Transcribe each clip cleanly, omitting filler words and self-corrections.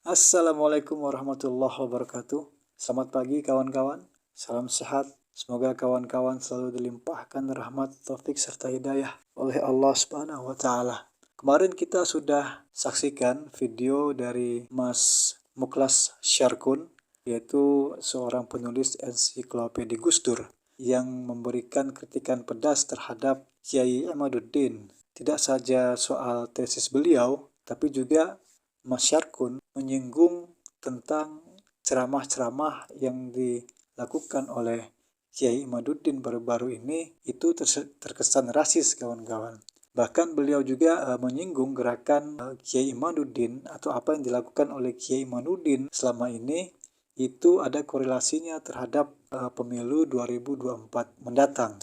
Assalamualaikum warahmatullahi wabarakatuh. Selamat pagi kawan-kawan. Salam sehat. Semoga kawan-kawan selalu dilimpahkan rahmat, taufik serta hidayah oleh Allah Subhanahu wa taala. Kemarin kita sudah saksikan video dari Mas Muklas Syarkun, yaitu seorang penulis ensiklopedi Gus Dur yang memberikan kritikan pedas terhadap Kiai Imaduddin. Tidak saja soal tesis beliau, tapi juga Mas Syarkun menyinggung tentang ceramah-ceramah yang dilakukan oleh Kiai Imaduddin baru-baru ini itu terkesan rasis, kawan-kawan. Bahkan beliau juga menyinggung gerakan Kiai Imaduddin atau apa yang dilakukan oleh Kiai Imaduddin selama ini itu ada korelasinya terhadap pemilu 2024 mendatang.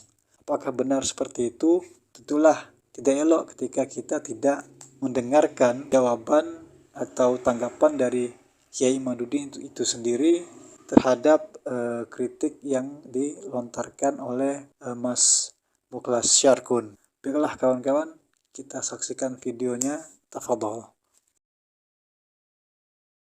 Apakah benar seperti itu? Tentulah tidak elok ketika kita tidak mendengarkan jawaban atau tanggapan dari Kiai Imaduddin itu sendiri terhadap kritik yang dilontarkan oleh Mas Muklas Syarkun. Baiklah kawan-kawan, kita saksikan videonya. Tafadhol.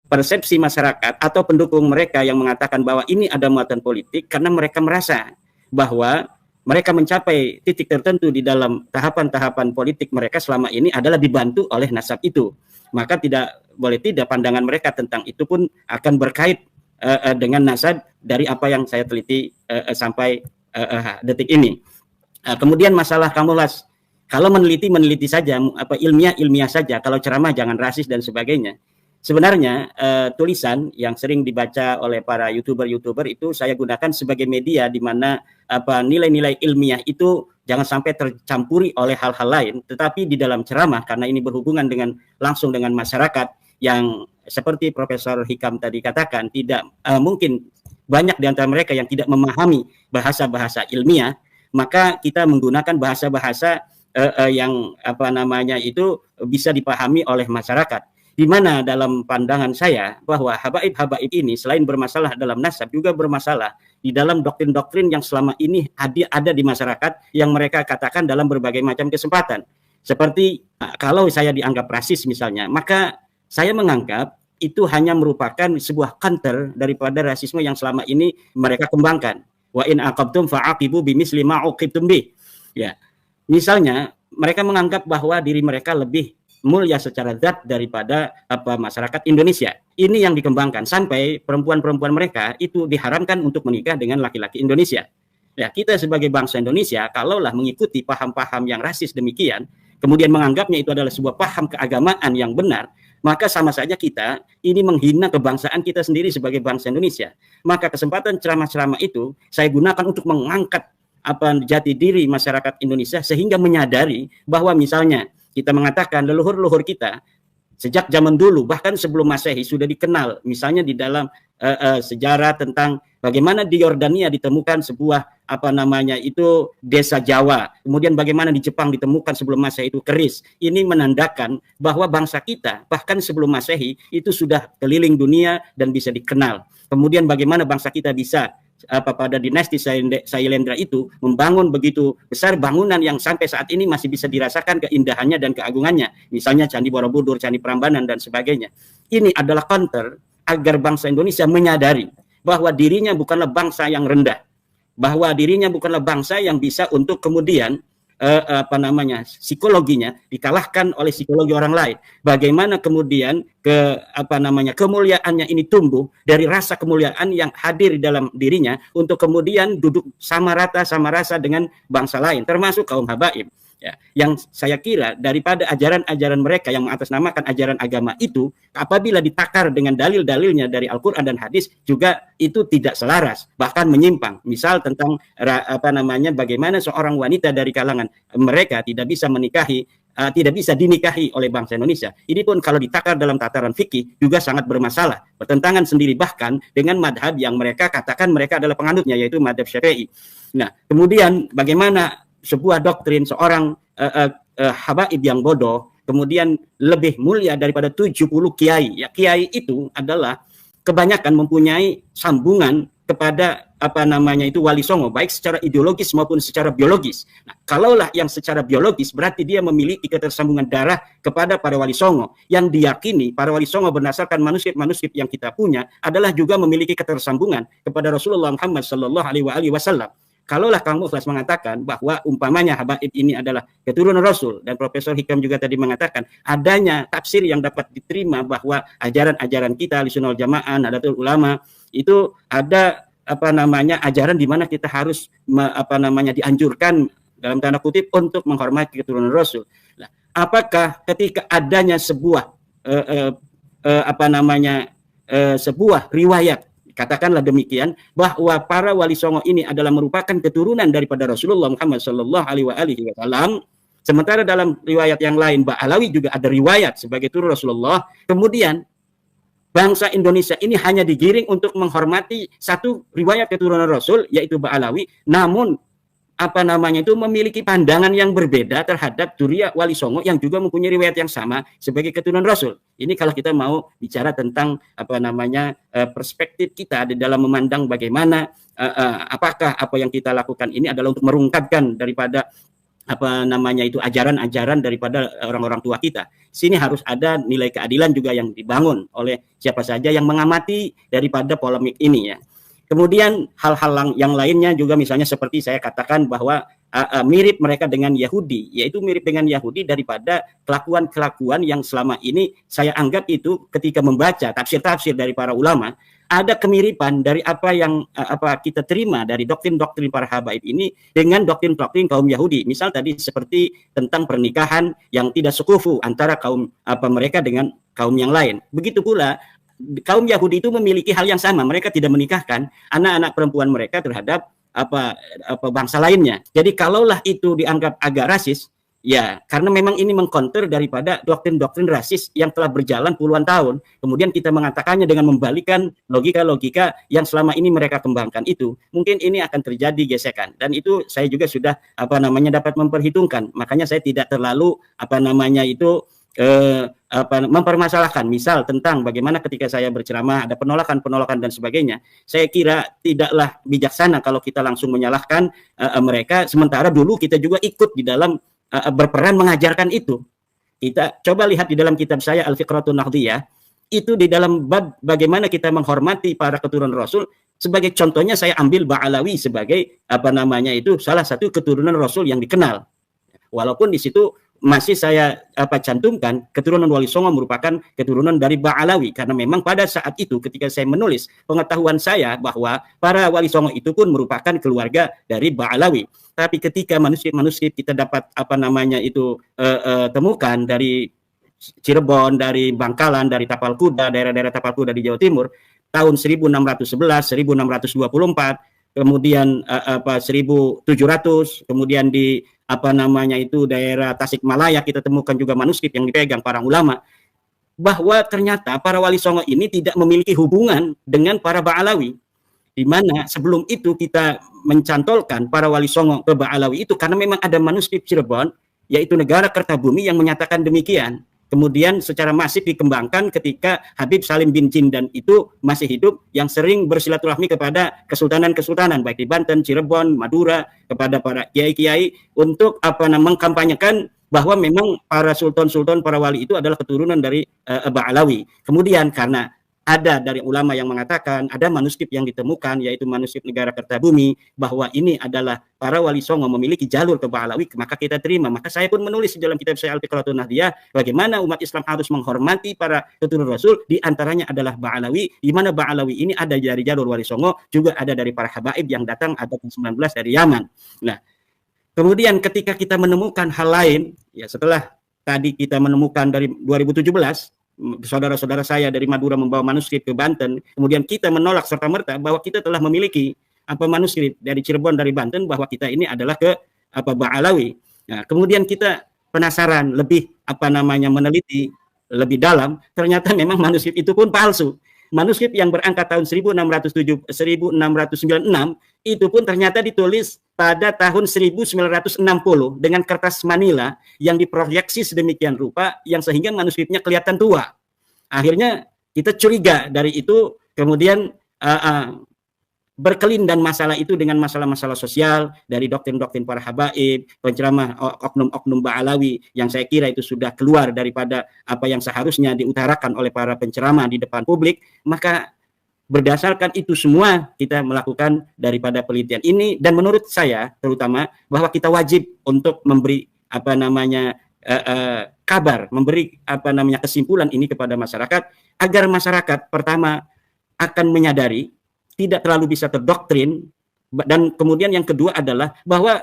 Persepsi masyarakat atau pendukung mereka yang mengatakan bahwa ini ada muatan politik karena mereka merasa bahwa mereka mencapai titik tertentu di dalam tahapan-tahapan politik mereka selama ini adalah dibantu oleh nasab itu. Maka tidak boleh tidak pandangan mereka tentang itu pun akan berkait dengan nasab dari apa yang saya teliti sampai detik ini. Kemudian masalah kamulas, kalau meneliti saja, apa ilmiah saja, kalau ceramah jangan rasis dan sebagainya. Sebenarnya tulisan yang sering dibaca oleh para youtuber itu saya gunakan sebagai media di mana apa nilai-nilai ilmiah itu jangan sampai tercampuri oleh hal-hal lain, tetapi di dalam ceramah karena ini berhubungan langsung dengan masyarakat yang seperti Profesor Hikam tadi katakan, tidak mungkin banyak di antara mereka yang tidak memahami bahasa-bahasa ilmiah, maka kita menggunakan bahasa-bahasa yang apa namanya itu bisa dipahami oleh masyarakat. Di mana dalam pandangan saya bahwa habaib-habaib ini selain bermasalah dalam nasab juga bermasalah di dalam doktrin-doktrin yang selama ini ada di masyarakat yang mereka katakan dalam berbagai macam kesempatan. Seperti kalau saya dianggap rasis misalnya, maka saya menganggap itu hanya merupakan sebuah counter daripada rasisme yang selama ini mereka kembangkan. Wa in aqabtum fa'aqibu bimisli ma uqibtum bih. Ya. Misalnya mereka menganggap bahwa diri mereka lebih mulia secara zat daripada masyarakat Indonesia. Ini yang dikembangkan sampai perempuan-perempuan mereka itu diharamkan untuk menikah dengan laki-laki Indonesia. Ya, kita sebagai bangsa Indonesia kalaulah mengikuti paham-paham yang rasis demikian, kemudian menganggapnya itu adalah sebuah paham keagamaan yang benar, maka sama saja kita ini menghina kebangsaan kita sendiri sebagai bangsa Indonesia. Maka kesempatan ceramah-ceramah itu saya gunakan untuk mengangkat jati diri masyarakat Indonesia sehingga menyadari bahwa misalnya kita mengatakan leluhur-leluhur kita sejak zaman dulu bahkan sebelum Masehi sudah dikenal, misalnya di dalam sejarah tentang bagaimana di Yordania ditemukan sebuah desa Jawa, kemudian bagaimana di Jepang ditemukan sebelum Masehi itu keris. Ini menandakan bahwa bangsa kita bahkan sebelum Masehi itu sudah keliling dunia dan bisa dikenal. Kemudian bagaimana bangsa kita bisa pada dinasti Sailendra itu membangun begitu besar bangunan yang sampai saat ini masih bisa dirasakan keindahannya dan keagungannya, misalnya Candi Borobudur, Candi Prambanan dan sebagainya. Ini adalah counter agar bangsa Indonesia menyadari bahwa dirinya bukanlah bangsa yang rendah, bahwa dirinya bukanlah bangsa yang bisa untuk kemudian psikologinya dikalahkan oleh psikologi orang lain. Bagaimana kemudian kemuliaannya ini tumbuh dari rasa kemuliaan yang hadir di dalam dirinya untuk kemudian duduk sama rasa dengan bangsa lain, termasuk kaum habaib. Ya, yang saya kira daripada ajaran-ajaran mereka yang mengatasnamakan ajaran agama itu, apabila ditakar dengan dalil-dalilnya dari Al-Quran dan hadis, juga itu tidak selaras, bahkan menyimpang. Misal tentang bagaimana seorang wanita dari kalangan mereka tidak bisa dinikahi oleh bangsa Indonesia. Ini pun kalau ditakar dalam tataran fikih juga sangat bermasalah, bertentangan sendiri bahkan dengan madhab yang mereka katakan mereka adalah penganutnya, yaitu madhab Syafi'i. Nah, kemudian bagaimana sebuah doktrin seorang habaib yang bodoh kemudian lebih mulia daripada 70 kiai. Ya, kiai itu adalah kebanyakan mempunyai sambungan kepada apa namanya itu Wali Songo, baik secara ideologis maupun secara biologis. Nah, kalaulah yang secara biologis berarti dia memiliki ketersambungan darah kepada para Wali Songo, yang diyakini para Wali Songo berdasarkan manuskrip-manuskrip yang kita punya adalah juga memiliki ketersambungan kepada Rasulullah Muhammad Sallallahu Alaihi Wasallam. Kalaulah Kang Mukhlas mengatakan bahwa umpamanya habaib ini adalah keturunan Rasul, dan Profesor Hikam juga tadi mengatakan adanya tafsir yang dapat diterima bahwa ajaran-ajaran kita Ahlussunnah wal Jamaah, Nahdlatul Ulama itu ada apa namanya ajaran di mana kita harus apa namanya dianjurkan dalam tanda kutip untuk menghormati keturunan Rasul. Nah, apakah ketika adanya sebuah apa namanya sebuah riwayat, katakanlah demikian, bahwa para Wali Songo ini adalah merupakan keturunan daripada Rasulullah Muhammad Sallallahu Alaihi Wasallam, sementara dalam riwayat yang lain Ba'alawi juga ada riwayat sebagai turun Rasulullah, kemudian bangsa Indonesia ini hanya digiring untuk menghormati satu riwayat keturunan Rasul, yaitu Ba'alawi, namun apa namanya itu memiliki pandangan yang berbeda terhadap Dzurriyyah Wali Songo yang juga mempunyai riwayat yang sama sebagai keturunan Rasul. Ini kalau kita mau bicara tentang apa namanya perspektif kita di dalam memandang bagaimana apakah apa yang kita lakukan ini adalah untuk merungkapkan daripada apa namanya itu ajaran-ajaran daripada orang-orang tua kita. Sini harus ada nilai keadilan juga yang dibangun oleh siapa saja yang mengamati daripada polemik ini ya. Kemudian hal-hal yang lainnya juga misalnya seperti saya katakan bahwa mirip mereka dengan Yahudi, yaitu mirip dengan Yahudi daripada kelakuan-kelakuan yang selama ini saya anggap itu ketika membaca tafsir-tafsir dari para ulama ada kemiripan dari apa yang apa kita terima dari doktrin-doktrin para habaib ini dengan doktrin-doktrin kaum Yahudi. Misal tadi seperti tentang pernikahan yang tidak sekufu antara kaum apa mereka dengan kaum yang lain. Begitu pula kaum Yahudi itu memiliki hal yang sama, mereka tidak menikahkan anak-anak perempuan mereka terhadap apa bangsa lainnya. Jadi kalaulah itu dianggap agak rasis, ya karena memang ini mengcounter daripada doktrin-doktrin rasis yang telah berjalan puluhan tahun. Kemudian kita mengatakannya dengan membalikan logika-logika yang selama ini mereka kembangkan itu, mungkin ini akan terjadi gesekan. Dan itu saya juga sudah apa namanya dapat memperhitungkan. Makanya saya tidak terlalu apa namanya itu mempermasalahkan misal tentang bagaimana ketika saya berceramah ada penolakan dan sebagainya. Saya kira tidaklah bijaksana kalau kita langsung menyalahkan mereka, sementara dulu kita juga ikut di dalam berperan mengajarkan itu. Kita coba lihat di dalam kitab saya Al-Fiqratun Nahdiyah, itu di dalam bab bagaimana kita menghormati para keturunan Rasul. Sebagai contohnya saya ambil Ba'alawi sebagai apa namanya itu salah satu keturunan Rasul yang dikenal. Walaupun di situ masih saya cantumkan keturunan Wali Songo merupakan keturunan dari Ba'alawi, karena memang pada saat itu ketika saya menulis pengetahuan saya bahwa para Wali Songo itu pun merupakan keluarga dari Ba'alawi. Tapi ketika manuskrip kita dapat apa namanya itu temukan dari Cirebon, dari Bangkalan, dari Tapal Kuda, daerah-daerah Tapal Kuda di Jawa Timur tahun 1611, 1624, kemudian 1700, kemudian di apa namanya itu daerah Tasikmalaya kita temukan juga manuskrip yang dipegang para ulama, bahwa ternyata para Wali Songo ini tidak memiliki hubungan dengan para Ba'alawi, di mana sebelum itu kita mencantolkan para Wali Songo ke Ba'alawi itu karena memang ada manuskrip Cirebon, yaitu Negara Kertabumi, yang menyatakan demikian. Kemudian secara masif dikembangkan ketika Habib Salim bin Jindan itu masih hidup, yang sering bersilaturahmi kepada kesultanan-kesultanan baik di Banten, Cirebon, Madura, kepada para kiai-kiai untuk mengkampanyekan bahwa memang para sultan-sultan, para wali itu adalah keturunan dari Ba'alawi. Kemudian karena ada dari ulama yang mengatakan ada manuskrip yang ditemukan, yaitu manuskrip Negara Kertabumi, bahwa ini adalah para Wali Songo memiliki jalur ke Ba'alawi, maka kita terima. Maka saya pun menulis di dalam kitab saya Al-Fiqratun Nahdiyah bagaimana umat Islam harus menghormati para keturunan Rasul, di antaranya adalah Ba'alawi, di mana Ba'alawi ini ada dari jalur Wali Songo, juga ada dari para habaib yang datang abad ke-19 dari Yaman. Nah, kemudian ketika kita menemukan hal lain, ya setelah tadi kita menemukan dari 2017, saudara-saudara saya dari Madura membawa manuskrip ke Banten, kemudian kita menolak serta-merta bahwa kita telah memiliki manuskrip dari Cirebon, dari Banten, bahwa kita ini adalah ke Ba'alawi. Nah, kemudian kita penasaran lebih meneliti lebih dalam, ternyata memang manuskrip itu pun palsu. Manuskrip yang berangkat tahun 1696 itu pun ternyata ditulis pada tahun 1960 dengan kertas Manila yang diproyeksi sedemikian rupa yang sehingga manuskripnya kelihatan tua. Akhirnya kita curiga dari itu, kemudian berkelindan masalah itu dengan masalah-masalah sosial dari doktrin-doktrin para habaib, penceramah oknum-oknum Ba'alawi yang saya kira itu sudah keluar daripada apa yang seharusnya diutarakan oleh para penceramah di depan publik, maka berdasarkan itu semua kita melakukan daripada penelitian ini, dan menurut saya terutama bahwa kita wajib untuk memberi apa namanya kabar, memberi apa namanya kesimpulan ini kepada masyarakat agar masyarakat pertama akan menyadari, tidak terlalu bisa terdoktrin, dan kemudian yang kedua adalah bahwa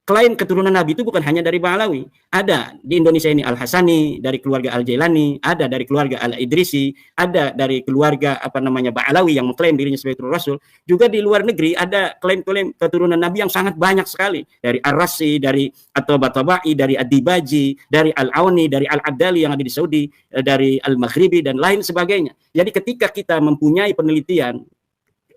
klaim keturunan Nabi itu bukan hanya dari Ba'alawi. Ada di Indonesia ini Al-Hasani dari keluarga Al-Jailani, ada dari keluarga Al-Idrisi, ada dari keluarga apa namanya Ba'alawi yang mengklaim dirinya sebagai keturunan Rasul. Juga di luar negeri ada klaim-klaim keturunan Nabi yang sangat banyak sekali, dari Ar-Rasi, dari At-Tabatabai, dari Ad-Dibaji, dari Al-Auni, dari Al-Abdali yang ada di Saudi, dari Al-Maghribi dan lain sebagainya. Jadi ketika kita mempunyai penelitian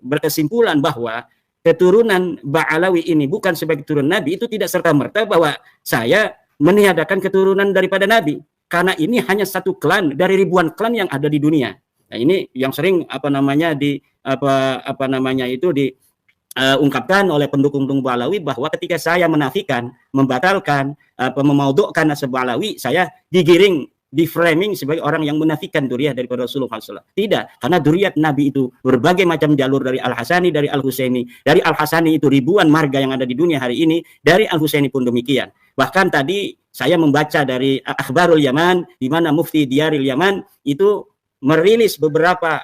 berkesimpulan bahwa keturunan Ba'alawi ini bukan sebagai keturunan Nabi, itu tidak serta-merta bahwa saya meniadakan keturunan daripada Nabi, karena ini hanya satu klan dari ribuan klan yang ada di dunia. Nah, ini yang sering apa namanya diungkapkan oleh pendukung-pendukung Ba'alawi, bahwa ketika saya menafikan, membatalkan, memaudhu'kan nasab Ba'alawi, saya digiring, di framing sebagai orang yang menafikan duriyah daripada Rasulullah SAW. Tidak, karena duriyah Nabi itu berbagai macam jalur, dari Al-Hasani, dari Al-Husaini. Dari Al-Hasani itu ribuan marga yang ada di dunia hari ini, dari Al-Husaini pun demikian. Bahkan tadi saya membaca dari Akhbarul Yaman, di mana Mufti Diyaril Yaman itu merilis beberapa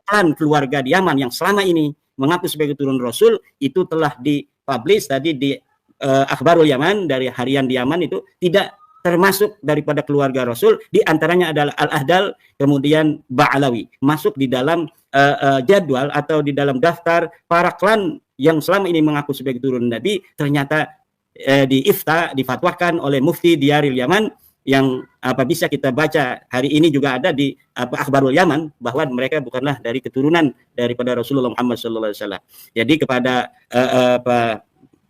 klan keluarga di Yaman yang selama ini mengaku sebagai turun Rasul, itu telah dipublish tadi di Akhbarul Yaman, dari harian di Yaman, itu tidak termasuk daripada keluarga Rasul, di antaranya adalah Al-Ahdal, kemudian Ba'alawi, masuk di dalam jadwal atau di dalam daftar para klan yang selama ini mengaku sebagai turun Nabi. Ternyata difatwakan oleh Mufti Diyaril Yaman, yang apa bisa kita baca hari ini juga ada di Akhbarul Yaman, bahwa mereka bukanlah dari keturunan daripada Rasulullah Muhammad SAW. Jadi kepada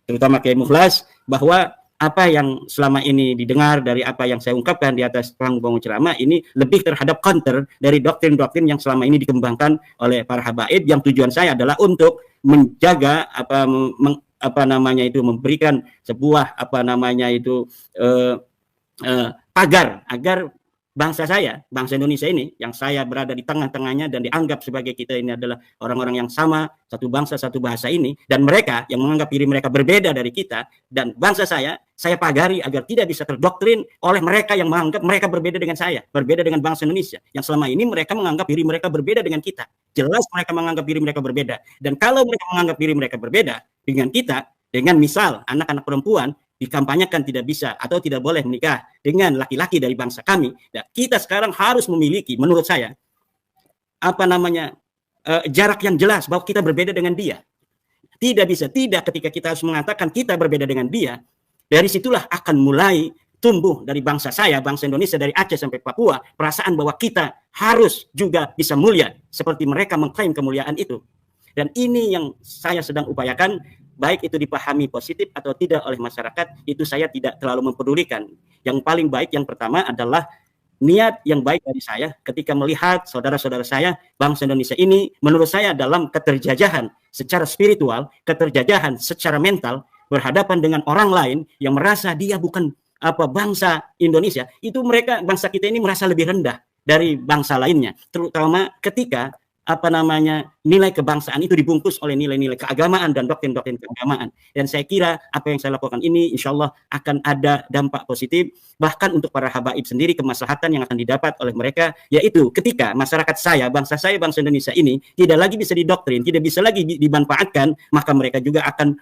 terutama Kiai Mukhlas, bahwa apa yang selama ini didengar dari apa yang saya ungkapkan di atas panggung ceramah ini lebih terhadap counter dari doktrin-doktrin yang selama ini dikembangkan oleh para habaib, yang tujuan saya adalah untuk menjaga memberikan sebuah pagar agar bangsa saya, bangsa Indonesia ini, yang saya berada di tengah-tengahnya dan dianggap sebagai kita ini adalah orang-orang yang sama, satu bangsa, satu bahasa ini, dan mereka yang menganggap diri mereka berbeda dari kita, dan bangsa saya pagari agar tidak bisa terdoktrin oleh mereka yang menganggap mereka berbeda dengan saya, berbeda dengan bangsa Indonesia, yang selama ini mereka menganggap diri mereka berbeda dengan kita. Jelas mereka menganggap diri mereka berbeda. Dan kalau mereka menganggap diri mereka berbeda dengan kita, dengan misal anak-anak perempuan dikampanyekan tidak bisa atau tidak boleh menikah dengan laki-laki dari bangsa kami, dan kita sekarang harus memiliki, menurut saya, jarak yang jelas bahwa kita berbeda dengan dia. Tidak bisa, tidak, ketika kita harus mengatakan kita berbeda dengan dia, dari situlah akan mulai tumbuh dari bangsa saya, bangsa Indonesia, dari Aceh sampai Papua, perasaan bahwa kita harus juga bisa mulia seperti mereka mengklaim kemuliaan itu. Dan ini yang saya sedang upayakan, baik itu dipahami positif atau tidak oleh masyarakat, itu saya tidak terlalu mempedulikan. Yang paling baik, yang pertama adalah niat yang baik dari saya ketika melihat saudara-saudara saya, bangsa Indonesia ini, menurut saya dalam keterjajahan secara spiritual, keterjajahan secara mental, berhadapan dengan orang lain yang merasa dia bukan bangsa Indonesia, itu mereka, bangsa kita ini merasa lebih rendah dari bangsa lainnya, terutama ketika nilai kebangsaan itu dibungkus oleh nilai-nilai keagamaan dan doktrin-doktrin keagamaan. Dan saya kira apa yang saya lakukan ini insya Allah akan ada dampak positif, bahkan untuk para habaib sendiri, kemaslahatan yang akan didapat oleh mereka, yaitu ketika masyarakat saya, bangsa Indonesia ini tidak lagi bisa didoktrin, tidak bisa lagi dimanfaatkan, maka mereka juga akan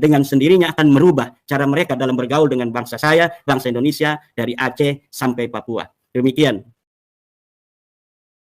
dengan sendirinya akan merubah cara mereka dalam bergaul dengan bangsa saya, bangsa Indonesia, dari Aceh sampai Papua. Demikian